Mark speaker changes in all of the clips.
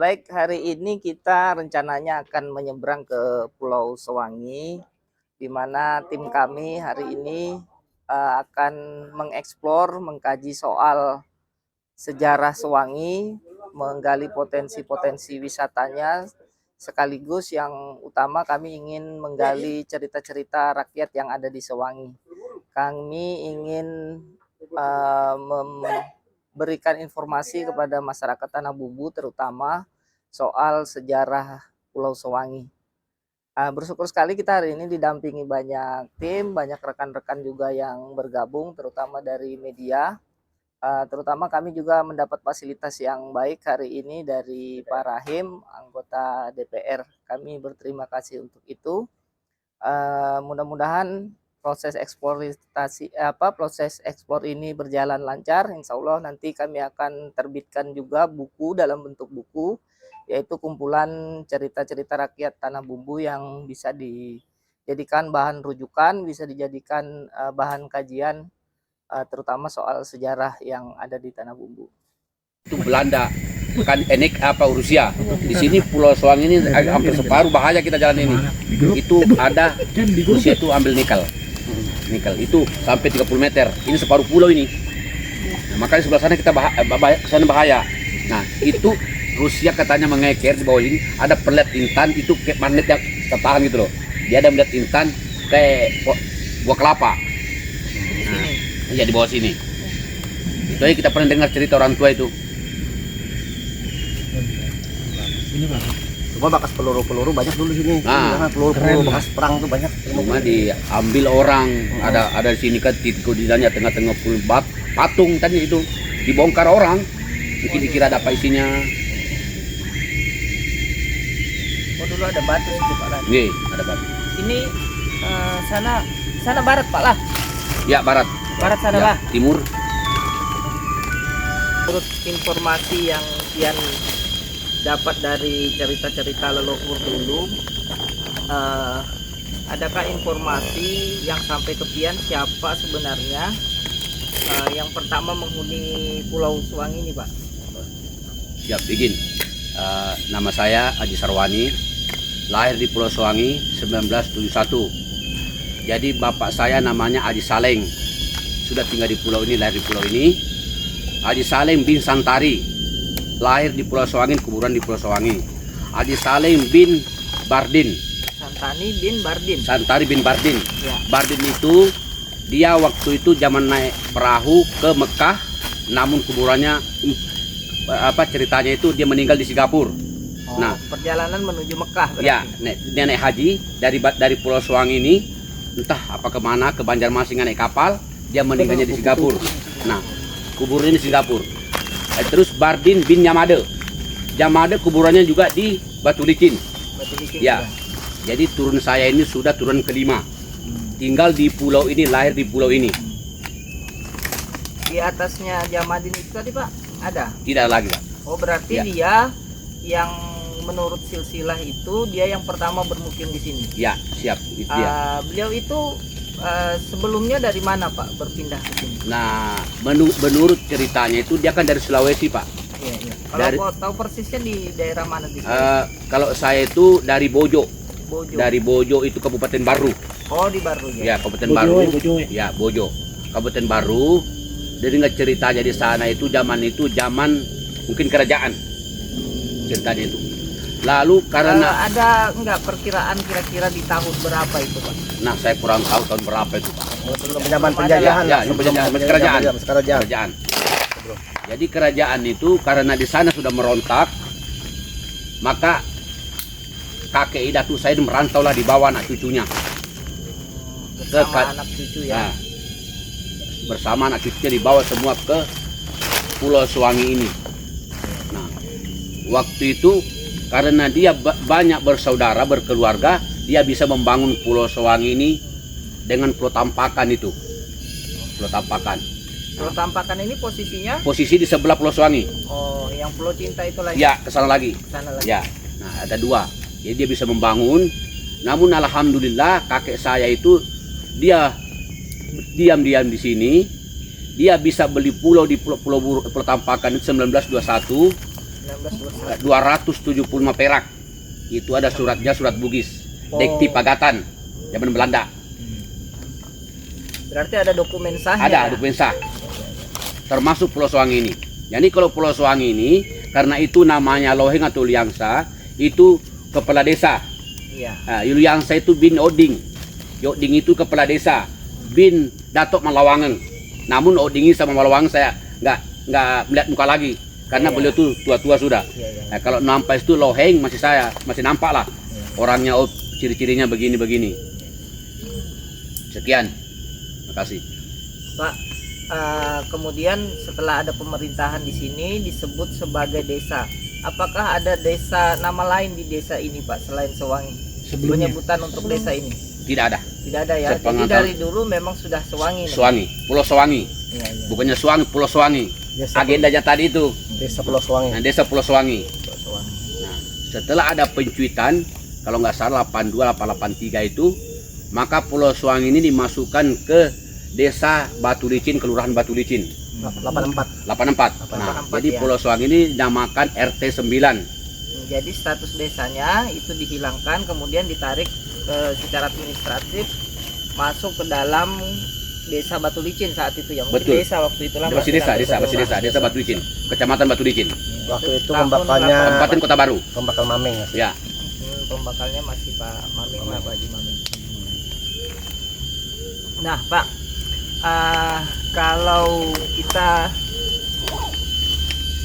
Speaker 1: Baik, hari ini kita rencananya akan menyeberang ke Pulau Sewangi, di mana tim kami hari ini akan mengeksplor, mengkaji soal sejarah Sewangi, menggali potensi-potensi wisatanya, sekaligus yang utama kami ingin menggali cerita-cerita rakyat yang ada di Sewangi. Kami ingin memberikan informasi kepada masyarakat Tanah Bumbu, terutama soal sejarah Pulau Sewangi. Bersyukur sekali kita hari ini didampingi banyak tim, banyak rekan-rekan juga yang bergabung, terutama dari media. Terutama kami juga mendapat fasilitas yang baik hari ini dari Pak Rahim, anggota DPR. Kami berterima kasih untuk itu. Mudah-mudahan proses ekspor ini berjalan lancar. Insya Allah nanti kami akan terbitkan juga buku dalam bentuk buku, yaitu kumpulan cerita-cerita rakyat Tanah Bumbu yang bisa dijadikan bahan rujukan, bisa dijadikan bahan kajian, terutama soal sejarah yang ada di Tanah Bumbu.
Speaker 2: Itu Belanda, kan Enik apa Rusia. Di sini Pulau Sewangi ini hampir separuh bahaya kita jalan ini. Itu ada Rusia itu ambil nikel itu sampai 30 meter. Ini separuh pulau ini. Nah, makanya sebelah sana kita bahaya. Nah, itu Rusia katanya mengeker di bawah ini ada pelet intan, itu kayak magnet yang tertahan gitu loh. Dia ada melihat intan kayak buah kelapa. Nah, iya di bawah sini. Itu aja kita pernah dengar cerita orang tua itu.
Speaker 3: Ini Bang. Cuma bekas peluru-peluru banyak dulu sini.
Speaker 2: Nah,
Speaker 3: peluru-peluru bekas perang tuh banyak.
Speaker 2: Cuma diambil orang. Ada di sini kan titik koordinatnya tengah-tengah patung tadi itu dibongkar orang. Mungkin dikira ada apa isinya.
Speaker 1: Oh, dulu ada batu sih Pak Lah.
Speaker 2: Nih, ada batu.
Speaker 1: Ini sana barat Pak Lah.
Speaker 2: Ya, barat.
Speaker 1: Barat sana
Speaker 2: Ya,
Speaker 1: Lah.
Speaker 2: timur.
Speaker 1: Menurut informasi yang Kian dapat dari cerita-cerita leluhur dulu, adakah informasi yang sampai ke Pian siapa sebenarnya yang pertama menghuni Pulau Sewangi ini, Pak?
Speaker 2: Siap, begin. Nama saya Haji Sarwani, lahir di Pulau Sewangi 1971. Jadi bapak saya namanya Haji Saleng, sudah tinggal di pulau ini, lahir di pulau ini. Haji Saleng bin Santari, lahir di Pulau Sewangi, kuburan di Pulau Sewangi. Haji Saleng bin Bardin. Santari bin Bardin.
Speaker 1: Ya.
Speaker 2: Bardin itu dia waktu itu zaman naik perahu ke Mekah, namun kuburannya ceritanya itu dia meninggal di Singapura.
Speaker 1: Nah, perjalanan menuju Mekah berarti.
Speaker 2: Ya, dia naik haji dari Pulau Sewangi ini, entah apa kemana, ke Banjarmasin naik kapal, dia meninggalnya di Singapura. Nah, kuburannya di Singapura. Terus Bardin bin Jamade kuburannya juga di Batu Licin. Ya, jadi turun saya ini sudah turun kelima. Tinggal di pulau ini, lahir di pulau ini.
Speaker 1: Di atasnya Jamadin itu tadi Pak, ada?
Speaker 2: Tidak lagi, Pak.
Speaker 1: Oh, berarti
Speaker 2: Ya.
Speaker 1: dia yang menurut silsilah itu dia yang pertama bermukim di sini.
Speaker 2: Ya, siap. Itu dia.
Speaker 1: Beliau itu sebelumnya dari mana Pak berpindah ke sini?
Speaker 2: Nah, menurut ceritanya itu dia kan dari Sulawesi, Pak.
Speaker 1: Iya, iya. Kalau tahu persisnya di daerah mana di
Speaker 2: Kalau saya itu dari Bojo.
Speaker 1: Bojo.
Speaker 2: Dari Bojo itu Kabupaten Baru.
Speaker 1: Oh, di Baru ya.
Speaker 2: Ya, Kabupaten Baru. Ya, Bojo. Kabupaten Baru. Jadi nggak ceritanya di sana itu zaman mungkin kerajaan. Ceritanya itu. Lalu karena
Speaker 1: ada nggak perkiraan kira-kira di tahun berapa itu Pak?
Speaker 2: Nah, saya kurang tahu tahun berapa itu, Pak.
Speaker 3: Sebelum zaman penjajahan.
Speaker 2: Ya, kerajaan.
Speaker 3: Kerajaan.
Speaker 2: Jadi kerajaan itu karena di sana sudah merontak, maka kakek Idatu saya merantau lah, di bawah anak cucunya.
Speaker 1: Bersama anak cucu ya.
Speaker 2: Nah, bersama anak cucunya dibawa semua ke Pulau Sewangi ini. Nah, waktu itu karena dia banyak bersaudara, berkeluarga, dia bisa membangun Pulau Sewangi ini dengan Pulau Tampakan itu. Pulau Tampakan.
Speaker 1: Pulau Tampakan ini posisinya?
Speaker 2: Posisi di sebelah Pulau Sewangi.
Speaker 1: Oh, yang Pulau Cinta itu lagi?
Speaker 2: Ya, ke sana lagi.
Speaker 1: Sana lagi.
Speaker 2: Ya, nah ada dua. Jadi dia bisa membangun. Namun alhamdulillah kakek saya itu dia diam-diam di sini. Dia bisa beli pulau di Pulau Tampakan itu 1921.
Speaker 1: 1921.
Speaker 2: 275 perak. Itu ada suratnya, surat Bugis.
Speaker 1: Oh.
Speaker 2: Dekti Pagatan zaman Belanda.
Speaker 1: Berarti ada dokumen sahnya.
Speaker 2: Ada
Speaker 1: ya?
Speaker 2: dokumen sah. Termasuk Pulau Sowangi ini. Jadi kalau Pulau Sowangi ini karena itu namanya Loheng atau Liangsa, itu kepala desa.
Speaker 1: Iya.
Speaker 2: Liangsa itu bin Oding. Oding itu kepala desa. Bin Datuk Malawangen. Namun Oding sama Malawangen saya nggak melihat muka lagi karena
Speaker 1: Iya.
Speaker 2: beliau tuh tua-tua sudah.
Speaker 1: Iya, iya.
Speaker 2: Nah, kalau nampak itu Loheng masih nampak lah. Orangnya ciri-cirinya begini-begini. Sekian. Terima kasih.
Speaker 1: Pak, kemudian setelah ada pemerintahan di sini disebut sebagai desa. Apakah ada desa nama lain di desa ini, Pak, selain Sewangi? Penyebutan untuk desa ini
Speaker 2: Tidak ada.
Speaker 1: tidak ada ya. Jadi
Speaker 2: Sepengetahuan-
Speaker 1: dari dulu memang sudah Sewangi. nih.
Speaker 2: Sewangi, Pulau Sewangi.
Speaker 1: Iya, iya.
Speaker 2: Bukannya Sewangi, Pulau Sewangi. Agendanya tadi itu.
Speaker 3: Desa Pulau Sewangi.
Speaker 2: Nah, desa Pulau Sewangi.
Speaker 1: Sewangi.
Speaker 2: Nah, setelah ada pencuitan, kalau nggak salah 82, 883 itu, maka Pulau Sewangi ini dimasukkan ke desa Batu Licin, Kelurahan Batu Licin.
Speaker 3: 84.
Speaker 2: 84. Nah,
Speaker 1: 84,
Speaker 2: jadi
Speaker 1: ya.
Speaker 2: Pulau Sewangi ini dinamakan RT 9.
Speaker 1: Jadi status desanya itu dihilangkan, kemudian ditarik secara administratif masuk ke dalam desa Batu Licin saat itu ya. Mungkin
Speaker 2: Betul.
Speaker 1: desa waktu itulah.
Speaker 2: Masih desa Desa Batu Licin, Kecamatan Batu Licin,
Speaker 3: Waktu itu
Speaker 1: Tahun
Speaker 3: pembakalnya
Speaker 2: Kabupaten Kota Baru.
Speaker 3: pembakal Mameng.
Speaker 2: Ya,
Speaker 3: Ya.
Speaker 1: Pembakalnya masih Pak Maming lah, Pak Haji Maming. Nah, Pak, kalau kita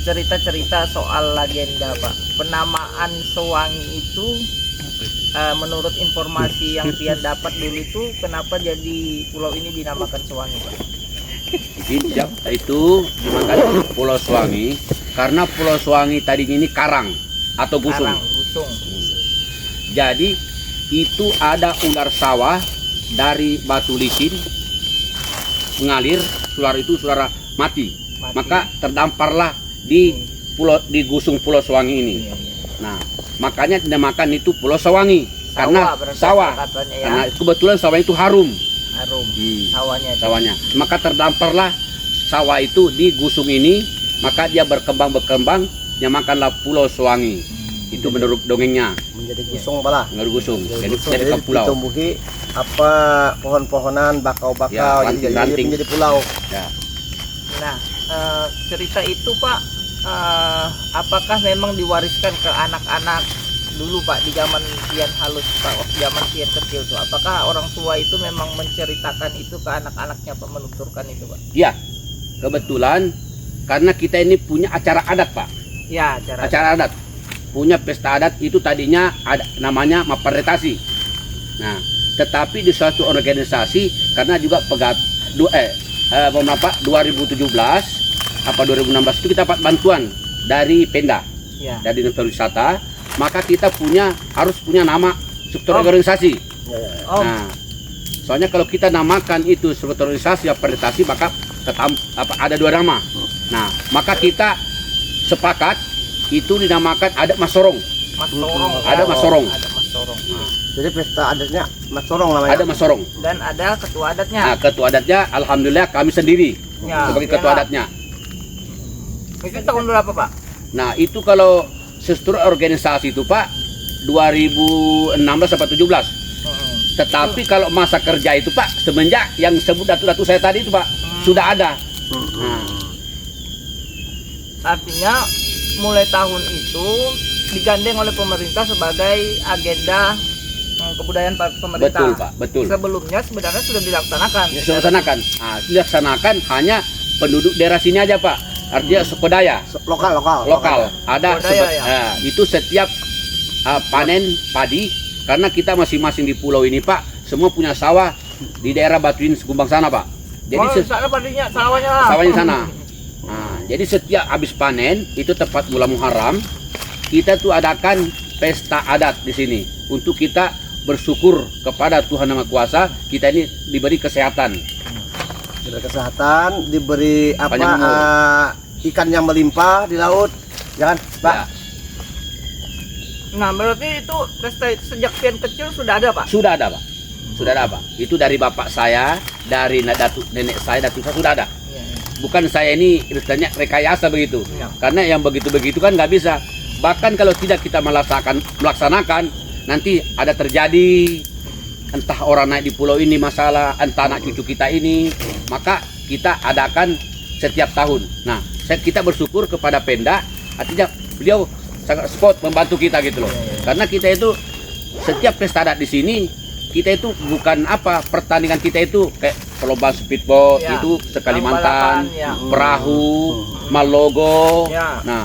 Speaker 1: cerita-cerita soal legenda, Pak, penamaan Sewangi itu menurut informasi yang Pian dapat dulu itu kenapa jadi pulau ini dinamakan Sewangi, Pak?
Speaker 2: itu dimakan Pulau Sewangi karena Pulau Sewangi tadinya ini karang atau gusung.
Speaker 1: Karang, gusung.
Speaker 2: Jadi itu ada ular sawah dari Batu Licin mengalir, ular itu saudara mati.
Speaker 1: Mati.
Speaker 2: Maka terdamparlah di gusung Pulau Sewangi ini.
Speaker 1: Iya, iya.
Speaker 2: Nah, makanya dinamakan itu Pulau Sewangi karena
Speaker 1: berarti
Speaker 2: sawah.
Speaker 1: kata-katanya ya.
Speaker 2: Karena kebetulan sawah itu harum.
Speaker 1: Harum
Speaker 2: Hmm.
Speaker 1: sawahnya. itu.
Speaker 2: Sawahnya. Maka terdamparlah sawah itu di gusung ini, maka dia berkembang dinamakanlah Pulau Sewangi. Itu menurut dongengnya,
Speaker 3: Menjadi gusung pala.
Speaker 2: menurut gusung. Jadi
Speaker 3: Gusung,
Speaker 2: jadi ke pulau.
Speaker 3: ditumbuhi apa pohon-pohonan, bakau-bakau,
Speaker 2: Ya,
Speaker 3: jadi
Speaker 2: ranting-ranting.
Speaker 3: menjadi pulau.
Speaker 2: Ya.
Speaker 1: Nah, cerita itu, Pak, apakah memang diwariskan ke anak-anak dulu, Pak, di zaman Pian halus, Pak, waktu zaman Pian kecil tuh? Apakah orang tua itu memang menceritakan itu ke anak-anaknya, Pak, menuturkan itu, Pak?
Speaker 2: Iya. Kebetulan karena kita ini punya acara adat, Pak.
Speaker 1: Ya,
Speaker 2: Acara adat. Punya pesta adat itu tadinya ada namanya Maparetasi. Nah, tetapi di suatu organisasi karena juga 2017 apa 2016 itu kita dapat bantuan dari Pemda,
Speaker 1: Ya.
Speaker 2: dari Dinas Pariwisata, maka kita harus punya nama struktur
Speaker 1: Oh.
Speaker 2: organisasi.
Speaker 3: Ya, ya.
Speaker 1: Oh,
Speaker 2: Nah, soalnya kalau kita namakan itu struktur organisasi Maparetasi, maka ada dua nama. Nah, maka kita sepakat itu dinamakan adat Mas Sorong.
Speaker 1: Mas Sorong.
Speaker 2: Ada Mas Sorong.
Speaker 1: Ada Mas Sorong.
Speaker 3: Jadi pesta adatnya Mas Sorong namanya.
Speaker 2: Ada Mas Sorong.
Speaker 1: Dan ada ketua adatnya.
Speaker 2: Nah, ketua adatnya alhamdulillah kami sendiri
Speaker 1: Ya,
Speaker 2: sebagai
Speaker 1: Pian
Speaker 2: ketua
Speaker 1: lah.
Speaker 2: adatnya.
Speaker 1: Itu tahun berapa, Pak?
Speaker 2: Nah, itu kalau struktur organisasi itu, Pak, 2016 sampai 17. Tetapi kalau masa kerja itu, Pak, semenjak yang sebut datu-datu saya tadi itu, Pak, sudah ada. Nah,
Speaker 1: Artinya mulai tahun itu digandeng oleh pemerintah sebagai agenda kebudayaan pemerintah.
Speaker 2: betul, Pak, betul.
Speaker 1: Sebelumnya sebenarnya sudah dilaksanakan.
Speaker 2: Dilaksanakan. Nah, dilaksanakan hanya penduduk daerah sini aja, Pak. Artinya suku Daya, lokal. Ada
Speaker 1: Suku Daya, ya.
Speaker 2: itu setiap panen padi karena kita masing-masing di pulau ini, Pak, semua punya sawah di daerah Batuin Gumbang sana, Pak. Jadi
Speaker 1: sana padinya, sawahnya lah.
Speaker 2: sawahnya sana. Nah, jadi setiap habis panen itu tepat bulan Muharram, kita tuh adakan pesta adat di sini untuk kita bersyukur kepada Tuhan Yang Maha Kuasa, kita ini diberi kesehatan.
Speaker 3: Diberi kesehatan, diberi
Speaker 2: Panjang umur.
Speaker 3: ikan yang melimpah di laut, jangan Pak.
Speaker 2: Ya,
Speaker 1: Nah, berarti itu pesta itu sejak Pian kecil sudah ada, Pak?
Speaker 2: sudah ada, Pak. Sudah ada, Pak. Itu dari bapak saya, dari nenek saya, datuk saya sudah ada.
Speaker 1: Iya, iya.
Speaker 2: bukan saya ini istilahnya rekayasa begitu.
Speaker 1: Ya.
Speaker 2: Karena yang begitu-begitu kan nggak bisa. Bahkan kalau tidak kita melaksanakan, nanti ada terjadi entah orang naik di pulau ini masalah, entah anak cucu kita ini, maka kita adakan setiap tahun. Nah, kita bersyukur kepada Pemda, artinya beliau sangat sport membantu kita gitu loh. Karena kita itu setiap pesta adat di sini, kita itu bukan apa, pertandingan kita itu kayak perlombaan speedboat
Speaker 1: Ya.
Speaker 2: itu Sekalimantan,
Speaker 1: Balapan, ya.
Speaker 2: perahu, Malogo.
Speaker 1: Ya.
Speaker 2: Nah,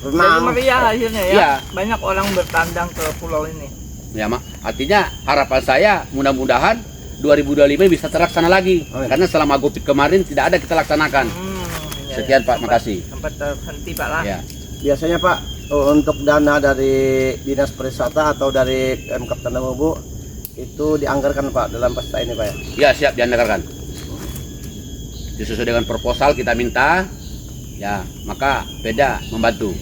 Speaker 1: Jadi
Speaker 3: Renang.
Speaker 1: meriah akhirnya ya.
Speaker 2: Iya.
Speaker 1: Banyak orang bertandang ke pulau ini.
Speaker 2: ya mak, artinya harapan saya mudah-mudahan 2025 bisa terlaksana lagi.
Speaker 3: Amin.
Speaker 2: Karena selama Covid kemarin tidak ada kita laksanakan.
Speaker 1: Ya,
Speaker 2: Sekian, Pak.
Speaker 1: Sempat-
Speaker 2: Makasih.
Speaker 1: Sempat terhenti Pak lah.
Speaker 2: Ya.
Speaker 3: Biasanya Pak, untuk dana dari Dinas Pariwisata atau dari Pemkab Tanah Mubu itu dianggarkan Pak dalam pesta ini Pak ya?
Speaker 2: Ya, siap dianggarkan. Sesuai dengan proposal kita minta, ya maka Pemda membantu.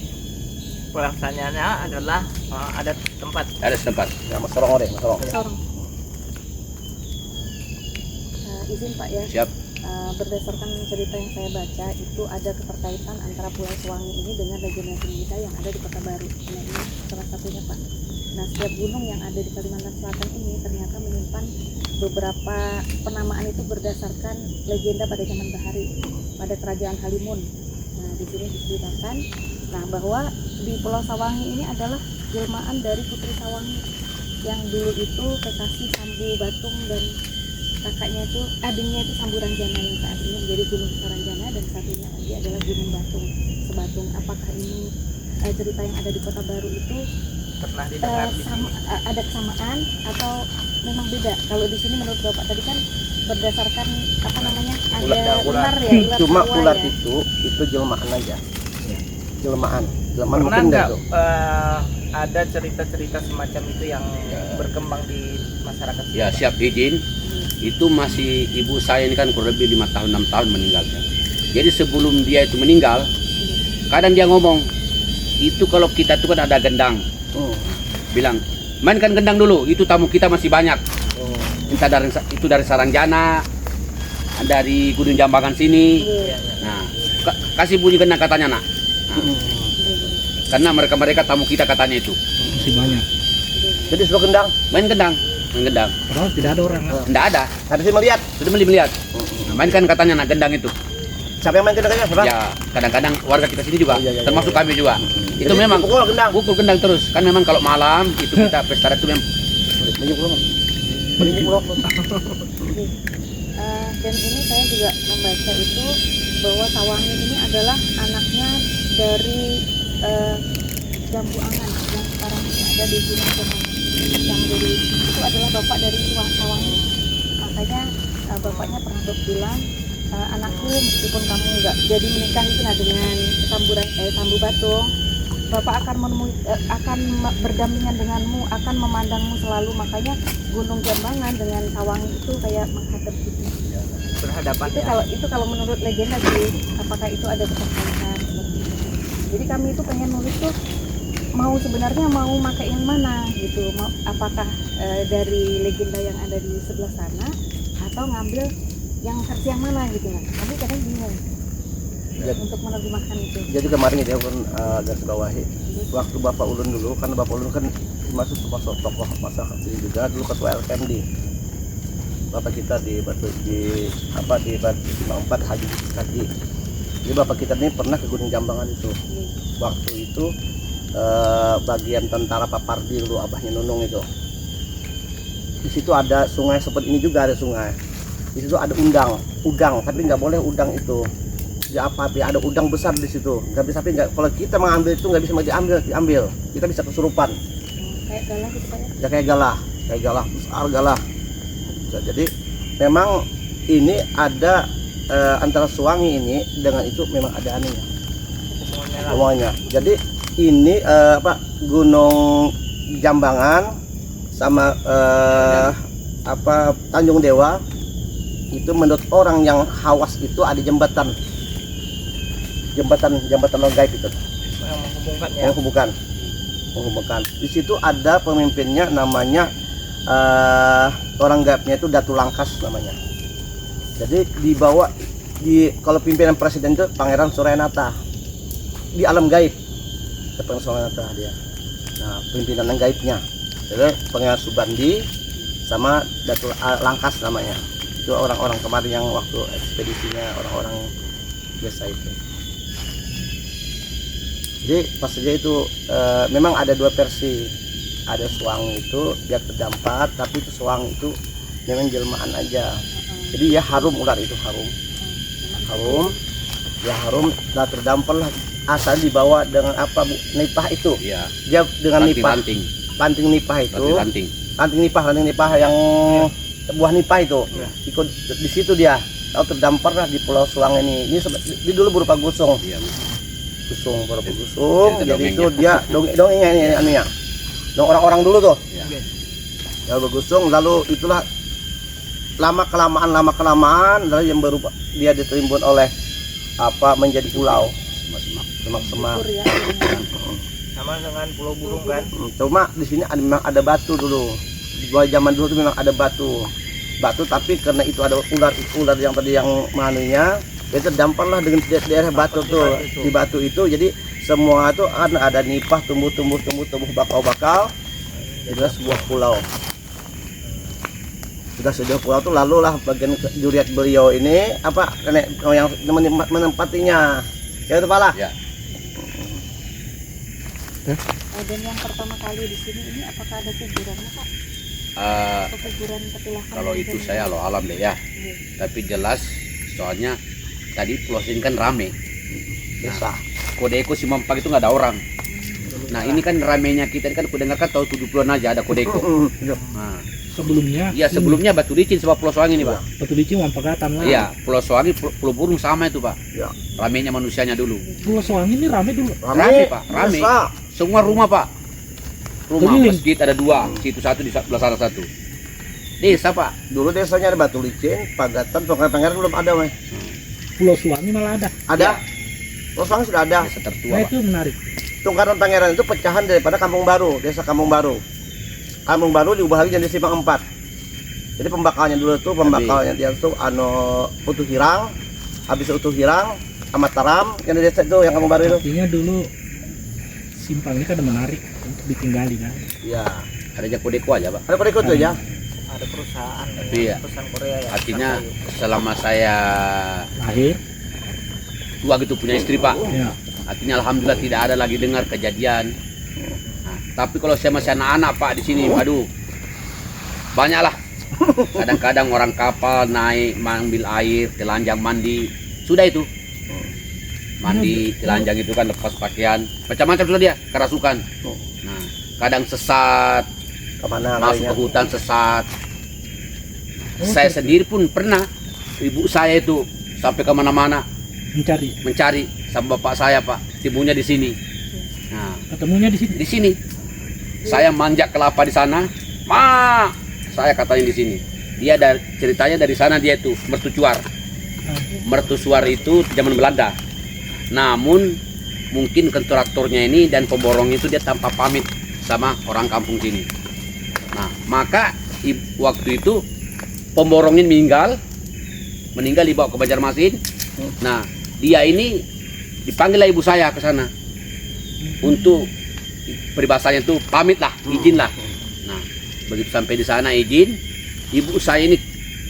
Speaker 1: Pelaksanaannya adalah ada tempat.
Speaker 2: Ada setempat.
Speaker 3: Ya Mas Sorong ore, Mas Sorong.
Speaker 4: Sorong. Izin Pak ya,
Speaker 2: Siap.
Speaker 4: berdasarkan cerita yang saya baca itu ada keterkaitan antara Pulau Sewangi ini dengan legenda Tinggida yang ada di Kota Baru. Nah ini salah satunya Pak. Nah setiap gunung yang ada di Kalimantan Selatan ini ternyata menyimpan beberapa penamaan itu berdasarkan legenda pada zaman Bahari, pada Kerajaan Halimun. Nah di sini diceritakan, nah bahwa di Pulau Sawangi ini adalah jelmaan dari Putri Sawangi yang dulu itu kekasih Sambu Batung dan kakaknya itu, adiknya itu Sambu Ranjana yang saat ini menjadi Gunung Saranjana dan satunya lagi adalah Gunung Batung, Sebatung. Apakah ini cerita yang ada di Kota Baru itu
Speaker 1: Pernah didengar di sini.
Speaker 4: ada kesamaan atau memang beda? Kalau di sini menurut Bapak tadi kan berdasarkan apa namanya ada
Speaker 1: Ular.
Speaker 4: ular ya, ular
Speaker 3: Cuma
Speaker 4: Jawa
Speaker 3: ulat
Speaker 4: ya.
Speaker 3: itu jelmaan aja. Jelmaan
Speaker 1: Pernah
Speaker 3: mungkin
Speaker 1: nggak
Speaker 3: itu.
Speaker 1: ada cerita-cerita semacam itu yang berkembang di masyarakat?
Speaker 2: Ya, siap izin. Itu masih ibu saya ini kan kurang lebih 5 tahun 6 tahun meninggalnya. Jadi sebelum dia itu meninggal, kadang dia ngomong, itu kalau kita itu kan ada gendang. Bilang, mainkan gendang dulu, itu tamu kita masih banyak. Entah dari itu dari Saranjana, dari Gunung Jambangan sini.
Speaker 4: Iya.
Speaker 2: Nah, kasih bunyi gendang katanya nak. Nah, karena mereka tamu kita katanya itu.
Speaker 5: Masih banyak.
Speaker 3: Jadi sudah gendang.
Speaker 2: Main gendang.
Speaker 5: Padahal tidak ada orang.
Speaker 2: Enggak ada.
Speaker 3: Habis itu melihat.
Speaker 2: Sudah melihat. Nah, mainkan katanya nak gendang itu.
Speaker 3: Siapa yang main gendangnya? Siapa?
Speaker 2: Ya, kadang-kadang warga kita sini juga,
Speaker 3: Oh, iya,
Speaker 2: termasuk
Speaker 3: iya.
Speaker 2: kami juga. Itu
Speaker 3: Jadi
Speaker 2: memang
Speaker 3: pukul gendang.
Speaker 2: pukul gendang terus. Kan memang kalau malam itu kita pesta itu memang
Speaker 4: Dan ini saya juga membaca itu bahwa Sawangi ini adalah anaknya dari Jambu Angan yang sekarang ini ada di Gunung Jambangan. Yang dari itu adalah bapak dari Sawangi. Makanya bapaknya pernah bilang, anakku meskipun kamu nggak jadi menikah itu dengan Sambu Batung, bapak akan berdampingan denganmu, akan memandangmu selalu. Makanya Gunung Jambangan dengan Sawangi itu kayak menghadap gitu.
Speaker 1: Berhadapan
Speaker 4: Itu kalau menurut legenda sih, apakah itu ada keterkaitan seperti itu. Jadi kami itu pengen nulis tuh sebenarnya mau pakai yang mana gitu, apakah dari legenda yang ada di sebelah sana atau ngambil yang versi yang mana gitu kan. Kami kadang bingung untuk menerjemahkan itu.
Speaker 3: Jadi kemarin dia pun garis bawahi waktu Bapak Ulun dulu, karena Bapak Ulun kan masuk termasuk tokoh masyarakat ini juga, dulu ketua LPMD. Bapak kita di Batu di Batu 4 Haji. Jadi Bapak kita ini pernah ke Gunung Jambangan itu. Waktu itu bagian tentara Papardi dulu, abahnya Nunung itu. Di situ ada sungai seperti ini juga, ada sungai. Di situ ada udang, tapi nggak boleh udang itu diapapi, ada udang besar di situ. Nggak bisa, tapi nggak, kalau kita mengambil itu nggak bisa diambil. Kita bisa kesurupan.
Speaker 4: Kayak galah gitu Pak ya.
Speaker 3: Ya kayak galah besar galah. Jadi memang ini ada antara Sewangi ini dengan itu memang ada anunya, semuanya. Jadi ini Gunung Jambangan sama Tanjung Dewa itu menurut orang yang hawas itu ada jembatan non gaib itu
Speaker 1: yang menghubungkan
Speaker 3: menghubungkan. Di situ ada pemimpinnya namanya orang gaibnya itu Datu Langkas namanya. Jadi dibawa kalau pimpinan presiden itu Pangeran Suryanata di alam gaib, Pangeran Suryanata dia. Nah, pimpinan yang gaibnya jadi Pangeran Subandi sama Datuk Langkas namanya. Itu orang-orang kemarin yang waktu ekspedisinya orang-orang biasa itu. Jadi pas saja itu memang ada dua versi. Ada Suwangi itu dia terdampar, tapi itu Suwangi itu memang jelmaan aja. Jadi ya harum, ular itu harum, ya harum, nah terdampar lah. Asal dibawa dengan apa bu? Nipah itu.
Speaker 2: Iya.
Speaker 3: Dia dengan nipah,
Speaker 2: Ranting.
Speaker 3: panting nipah itu.
Speaker 2: Ranting.
Speaker 3: Ranting nipah yang buah nipah itu. Ikut di situ dia. Tahu terdampar lah di Pulau Suwangi ini. Ini dulu berupa gusung.
Speaker 2: Iya.
Speaker 3: Gusung berupa gusung.
Speaker 2: Jadi
Speaker 3: Jadi itu dia dongengnya ini anunya. Dong orang-orang dulu tuh.
Speaker 2: Iya.
Speaker 3: Ya bergusung, lalu itulah lama kelamaan lalu yang berupa dia ditimbun oleh apa menjadi pulau semak-semak.
Speaker 4: Syukur ya.
Speaker 1: Sama dengan Pulau Burung kan.
Speaker 3: Cuma di sini memang ada batu dulu. Di zaman dulu tuh memang ada batu tapi karena itu ada ular yang tadi yang manunya itu terdamparlah dengan daerah batu tuh di batu itu. Jadi semua itu ada nipah tumbuh bakal adalah sebuah pulau. Sudah sebuah pulau tuh lalu lah bagian juriat beliau ini apa nenek yang menempatinya ya itu pala.
Speaker 2: Ya.
Speaker 4: Dan yang pertama kali di sini ini apakah ada kuburannya Pak? Atau kuburan petilasan?
Speaker 2: Kalau itu saya lo alam deh ya.
Speaker 4: Iya.
Speaker 2: Tapi jelas soalnya tadi pulau sini kan rame.
Speaker 3: Desa.
Speaker 2: Kodeko Simampang itu nggak ada orang. Nah ini kan ramenya kita kan aku dengar kan tahun 70-an aja ada Kodeko. Nah,
Speaker 5: Sebelumnya.
Speaker 2: iya sebelumnya Batu Licin sama Pulau Suwangi ini Pak.
Speaker 5: Batu Licin Wampagatan lah.
Speaker 2: Iya Pulau Suwangi Pulau Burung sama itu Pak.
Speaker 3: Ya.
Speaker 2: Ramenya manusianya dulu.
Speaker 5: Pulau Suwangi ini rame dulu.
Speaker 2: Rame Pak, rame.
Speaker 3: Desa.
Speaker 2: Semua rumah Pak. Rumah
Speaker 5: Keliling.
Speaker 2: masjid ada dua, situ satu di sebelah sana satu. Desa Pak.
Speaker 3: Dulu desanya ada Batu Licin, Pagatan, Pangeran belum ada weh.
Speaker 5: Pulau Suwangi malah ada.
Speaker 3: Ada. Pulau Suwangi sudah ada.
Speaker 2: Desa tertua
Speaker 5: Nah
Speaker 2: Pak.
Speaker 5: itu menarik.
Speaker 3: Tunggaran Pangeran itu pecahan daripada Kampung Baru, desa Kampung Baru. Kampung Baru diubah lagi jadi Simpang 4. Jadi pembakalnya dulu tuh, pembakalnya dia tuh Utuh Hirang, habis Utuh Hirang, Amataram, yang di desa itu yang Kampung Baru itu.
Speaker 5: Artinya dulu simpang ini kan menarik untuk ditinggali kan.
Speaker 3: Iya.
Speaker 2: Ada aja Kodeko aja Pak.
Speaker 3: Ada pada ikut tuh ya.
Speaker 1: Ada perusahaan.
Speaker 2: Iya.
Speaker 1: Perusahaan Korea ya.
Speaker 2: Artinya selama saya
Speaker 5: Lahir.
Speaker 2: tua gitu punya istri Pak.
Speaker 5: Ya.
Speaker 2: Artinya alhamdulillah tidak ada lagi dengar kejadian. Nah, tapi kalau saya masih anak-anak Pak di sini, waduh, banyaklah. Kadang-kadang orang kapal naik mengambil air, telanjang mandi, sudah itu. Mandi, telanjang itu kan lepas pakaian, macam-macam sudah dia, kerasukan. Nah, kadang sesat,
Speaker 3: Kemana
Speaker 2: masuk
Speaker 3: lainnya?
Speaker 2: ke hutan sesat. Saya sendiri pun pernah, ibu saya itu sampai kemana-mana mencari sama bapak saya Pak, timbulnya di sini. Nah,
Speaker 5: Ketemunya di sini.
Speaker 2: di sini saya manjak kelapa di sana, saya katanya di sini. Dia dari ceritanya dari sana dia itu mercusuar. Mercusuar itu zaman Belanda. Namun mungkin kontraktornya ini dan pemborong itu dia tanpa pamit sama orang kampung sini. Nah, maka waktu itu pemborongin meninggal dibawa ke Banjarmasin. Nah, dia ini dipanggil lah ibu saya ke sana untuk peribahasanya itu pamit lah, izin lah. Nah, begitu sampai di sana izin, ibu saya ini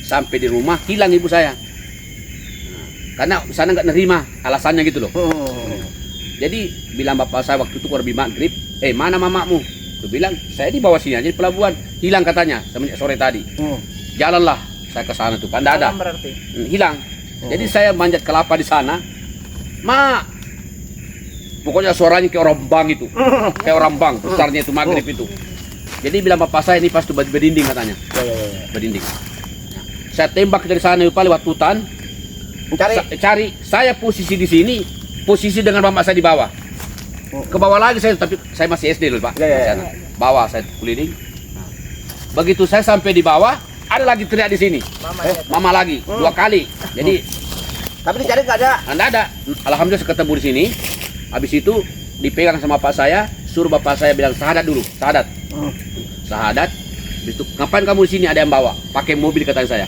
Speaker 2: sampai di rumah hilang ibu saya. Nah, karena sana nggak nerima alasannya gitu loh. Jadi bilang bapak saya waktu itu kurang maghrib, mana mamamu? Dia bilang saya di bawah sini aja di pelabuhan, hilang katanya semenjak sore tadi. Jalanlah saya ke sana tuh, kan nggak ada,
Speaker 1: Berarti.
Speaker 2: hilang. Jadi saya manjat kelapa di sana, pokoknya suaranya kayak orang bang itu, kayak orang bang besarnya itu maghrib itu. Jadi bilang bapak saya ini pasti berdinding katanya, berdinding. Nah, saya tembak dari sana lupa lewat hutan, cari. Saya posisi di sini, posisi dengan bapak saya di bawah. Ke bawah lagi saya, tapi saya masih SD dulu Pak. Sana. Bawah saya keliling. Nah, begitu saya sampai di bawah, ada lagi teriak di sini. Mama lagi, 2 kali. Jadi
Speaker 3: Tapi dicari nggak ada.
Speaker 2: Anda ada. Alhamdulillah saya ketemu di sini. Habis itu dipegang sama bapak saya, suruh bapak saya bilang syahadat dulu, syahadat. Syahadat. Habis itu ngapain kamu di sini, ada yang bawa? Pakai mobil katanya saya.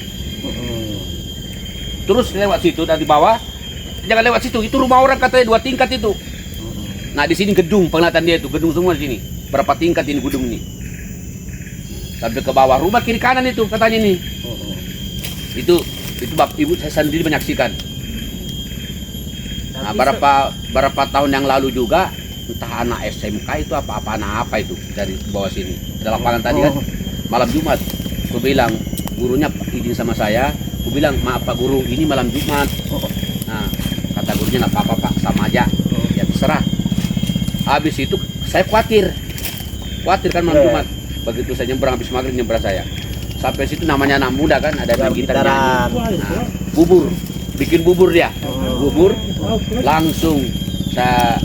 Speaker 2: terus lewat situ dari bawah. Jangan lewat situ. Itu rumah orang katanya 2 tingkat itu. Nah di sini gedung penglihatan dia itu, gedung semua di sini. Berapa tingkat ini gedung ini? Sampai ke bawah rumah kiri kanan itu katanya nih. Itu bab ibu saya sendiri menyaksikan. Nah berapa tahun yang lalu juga entah anak SMK itu apa itu dari bawah sini. Ada lapangan tadi kan malam Jumat. Aku bilang gurunya izin sama saya. Aku bilang maaf Pak Guru ini malam Jumat. Nah kata gurunya nggak apa-apa Pak sama aja. Ya terserah. Habis itu saya khawatir kan malam Jumat. Begitu saya nyebrang habis maghrib nyebrang saya. Sampai situ namanya anak muda kan ada yang gitar nyanyi. Nah, bikin bubur dia. Bubur langsung saya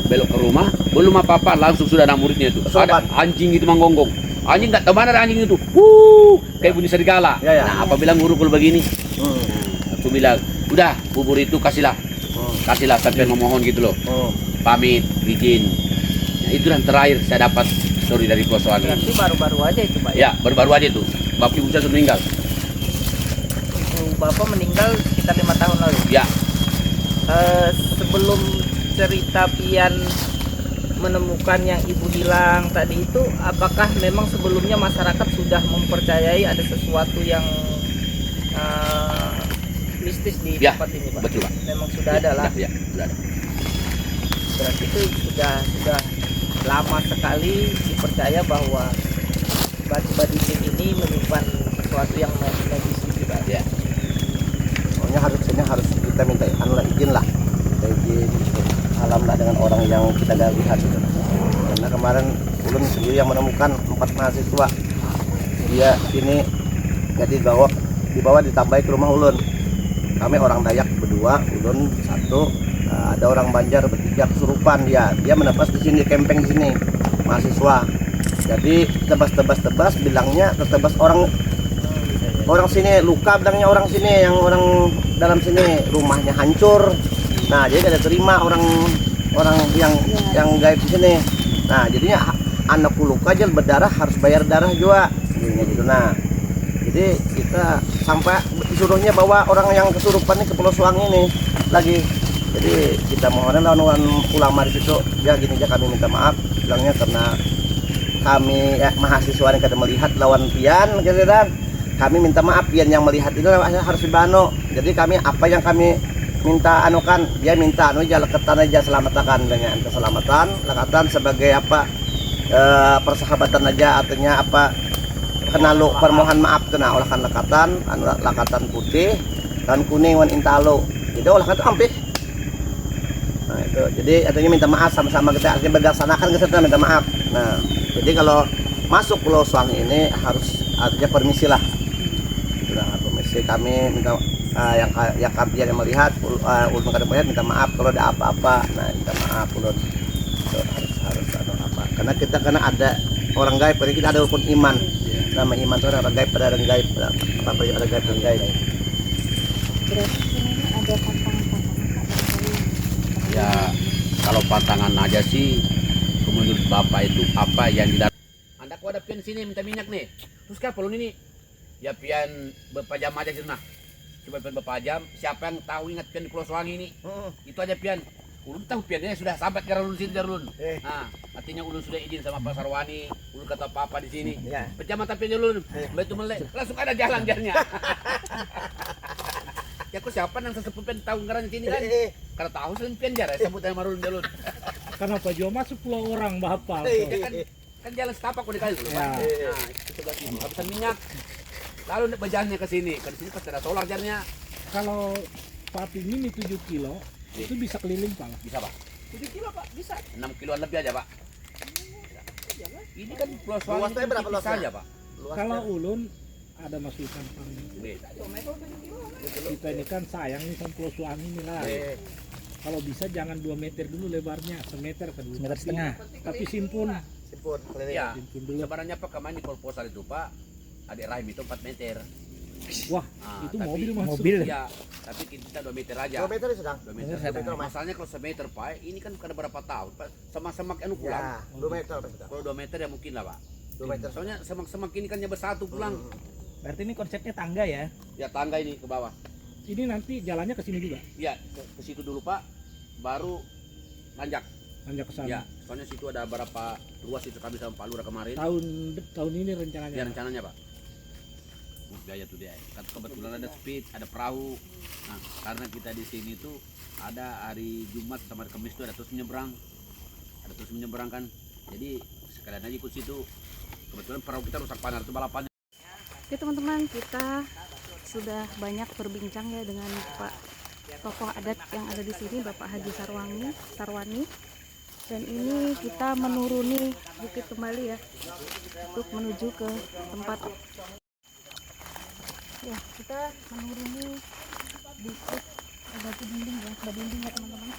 Speaker 2: belok ke rumah, belum apa-apa langsung sudah anak muridnya itu. Ada anjing itu menggonggong. Anjing nggak tahu mana ada anjing itu. Kayak bunyi serigala. Nah, apa bilang guru kalau begini? Nah, aku bilang, "Udah, bubur itu kasihlah. Kasihlah sampai memohon gitu loh." Pamit, izin. Nah, itu yang terakhir saya dapat story dari Pulau Soangi.
Speaker 1: Berarti baru-baru aja itu Pak?
Speaker 2: Ya, baru-baru aja itu. Bapak ibu saya sudah meninggal.
Speaker 1: Ibu Bapak meninggal sekitar 5 tahun lalu?
Speaker 2: Ya,
Speaker 1: Sebelum cerita Pian menemukan yang ibu hilang tadi itu, apakah memang sebelumnya masyarakat sudah mempercayai ada sesuatu yang mistis di
Speaker 2: Ya,
Speaker 1: tempat ini Pak?
Speaker 2: betul Pak.
Speaker 1: Memang sudah ada lah.
Speaker 2: Ya, sudah ada.
Speaker 1: Berarti itu sudah lama sekali dipercaya bahwa batu-batu ini menyimpan sesuatu yang medis gitu Pak.
Speaker 2: Ya.
Speaker 3: Pokoknya harus kita minta izin lah, minta izin gitu. Alam lah dengan orang yang kita gak lihat gitu. Karena kemarin ulun sendiri yang menemukan 4 mahasiswa dia ini jadi dibawa ditambahi ke rumah ulun. Kami orang Dayak berdua, ulun 1, ada orang Banjar bertiga kesurupan dia menebas di sini, camping di sini mahasiswa. Jadi tebas bilangnya ketebas orang sini luka, bilangnya orang sini, yang orang dalam sini rumahnya hancur. Nah jadi ada terima orang yang gaib di sini. Nah jadinya anakku luka aja berdarah harus bayar darah juga gitu. Nah jadi kita sampai disuruhnya bawa orang yang kesurupan ini ke Pulau Soangi ini lagi. Jadi kita mohon lawan ulama di situ ya gini aja, kami minta maaf bilangnya karena kami mahasiswa yang kada melihat lawan Pian kira-kira. Kami minta maaf, Pian yang melihat itu harus dibano. Jadi kami apa yang kami minta anukan, dia minta anu aja lekatan aja selamatakan dengan keselamatan, lekatan sebagai apa persahabatan aja, artinya apa kenalu permohon maaf kena olahkan lekatan putih dan kuning wan intalo. Itu olahkan itu hampir. Nah itu jadi artinya minta maaf sama-sama kita artinya berdasarkan keserta minta maaf. Nah jadi kalau masuk Pulau Soangi ini harus artinya permisi lah. Sudah permisi, kami minta yang kami yang melihat ulun kada melihat minta maaf kalau ada apa-apa. Nah minta maaf ulun harus ada apa karena kita ada orang gaib, karena kita ada rukun iman. Nama iman itu ada gaib, ada orang gaib, apa ada gaib dan gaib.
Speaker 4: Berarti ini ada pantangan-pantangan Pak barangkali.
Speaker 2: Ya, kalau pantangan aja sih menurut Bapak itu apa yang di dalam. Anda kok ada Pian sini minta minyak nih. Terus kenapa lu ini? Ya Pian berpajam aja sih nah. Coba Pian berpajam, siapa yang tahu ingat Pian di Pulau Soangi ini? Itu aja Pian. Ulun tahu Piannya sudah sampai ke ulun sini ulun. Nah, artinya ulun sudah izin sama Pak Sarwani, ulun kata apa-apa di sini.
Speaker 3: Ya.
Speaker 2: Pejamatan Pian ulun. Betul melek. Langsung ada jalan jalannya. Ya kok siapa yang sesepuh Pian tahu ngaran di sini kan? Karena tahu selain Pian jar, sebut nama ulun ulun.
Speaker 5: Karena Pak Jo masuk pulau orang Bapak.
Speaker 2: Kan jalan setapak kok dikali dulu Pak. Nah, itu sebelah sini. Habisan minyak. Lalu berjalannya ke sini pasti ada solar jarnya.
Speaker 5: Kalau sapi ini 7 kilo, itu bisa keliling Pak.
Speaker 2: Bisa Pak?
Speaker 1: 7 kilo Pak, bisa.
Speaker 2: 6 kiloan lebih aja Pak. Ini kan Pulau Soangi
Speaker 3: Luasnya berapa
Speaker 2: tipis
Speaker 3: luasnya?
Speaker 2: saja Pak.
Speaker 5: Kalau ulun ada masukan Pak.
Speaker 2: Beda.
Speaker 5: Kita ini kan sayang nih sama Pulau Soangi ini lah. Kalau bisa jangan 2 meter dulu lebarnya, 1 meter ke 2 meter setengah. Tapi simpun
Speaker 2: Ya,
Speaker 5: simpun dulu.
Speaker 2: sebenarnya Pak kemarin di proposal itu Pak, adik rahim itu 4 meter.
Speaker 5: Wah,
Speaker 2: Nah,
Speaker 5: itu
Speaker 2: tapi-
Speaker 5: mobil masuk.
Speaker 2: Ya, tapi kita 2 meter aja.
Speaker 3: 2 meter sedang.
Speaker 2: 2 meter. Masalahnya kalau 1 meter Pak, ini kan kada berapa tahun Pak, sama-sama anu pulang.
Speaker 3: Ya, 2 meter sedang.
Speaker 2: Kalau 2 meter ya mungkin lah Pak.
Speaker 3: 2 meter.
Speaker 2: Soalnya semak-semak ini kan ya bersatu pulang.
Speaker 5: Berarti ini konsepnya tangga ya?
Speaker 2: Ya tangga ini ke bawah.
Speaker 5: Ini nanti jalannya ke sini juga,
Speaker 2: Ya, ke situ dulu Pak, baru nanjak.
Speaker 5: nanjak ke sana.
Speaker 2: Ya, soalnya situ ada berapa ruas itu kami sama Pak Lurah kemarin.
Speaker 5: Tahun ini rencananya.
Speaker 2: Ya rencananya Pak. Gaya tuh dia. Kebetulan ada speed, ada perahu. Nah, karena kita di sini tuh ada hari Jumat sama hari Kamis tuh ada terus menyeberang. Ada terus menyeberang kan. Jadi sekalian aja ikut situ. Kebetulan perahu kita rusak parah tuh balapannya.
Speaker 4: Oke teman-teman, kita sudah banyak berbincang ya dengan Pak tokoh adat yang ada di sini, Bapak Haji Sarwani. Dan ini kita menuruni bukit kembali ya, untuk menuju ke tempat. Ya, kita menuruni bukit batu dinding ya, teman-teman.